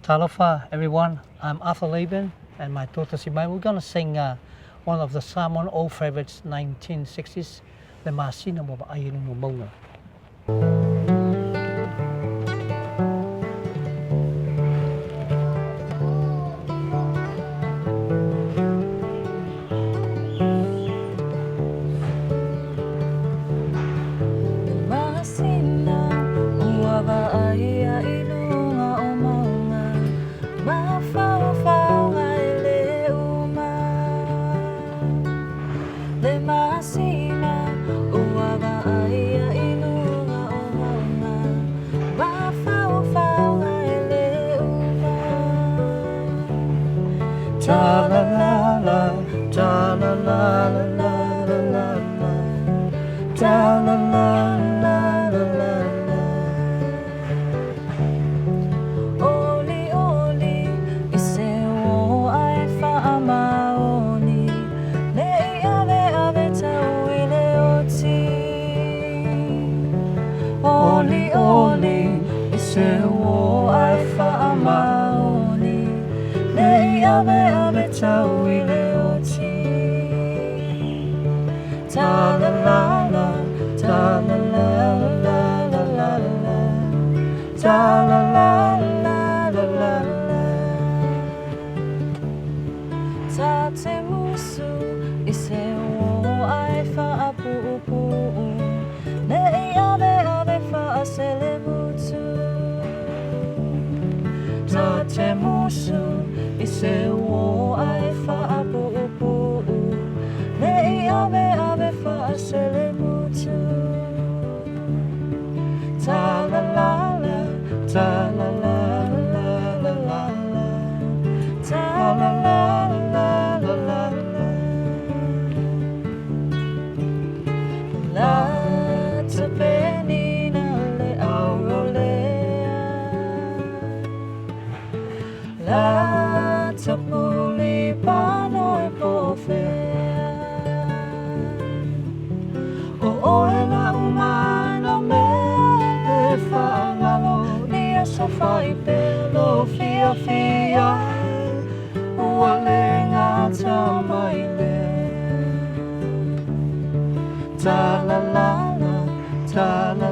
Talofa, everyone. I'm Arthur Laban and my daughter Simai. We're going to sing one of the Samoan old favorites, 1960s, the Masina Moba Ayinu Monga. Ta la la la, ta la la la la la la la, ta la la la la la la. Oli oli, ise wo ai whaamaoni, nei ave tau I le oti. Oli oli, ise wo ai whaamaoni, nei ave tau I le oti. Ta la la la, ta la la la la la la, ta la la la la la la. Ta te musu I se o ai whaapupu, nei ave whaasele mutu. Ta te musu I se o ai whaapupu, nei ave whaasele mutu. Ta la la la, ta la la la la la la, ta la la la la la la. La te penina le aurolea, la te puli pano e pofea. O oe la umana me whangalo ni a sofa I pelo fia fia, ua le ngata mai le. Ta la la la, ta la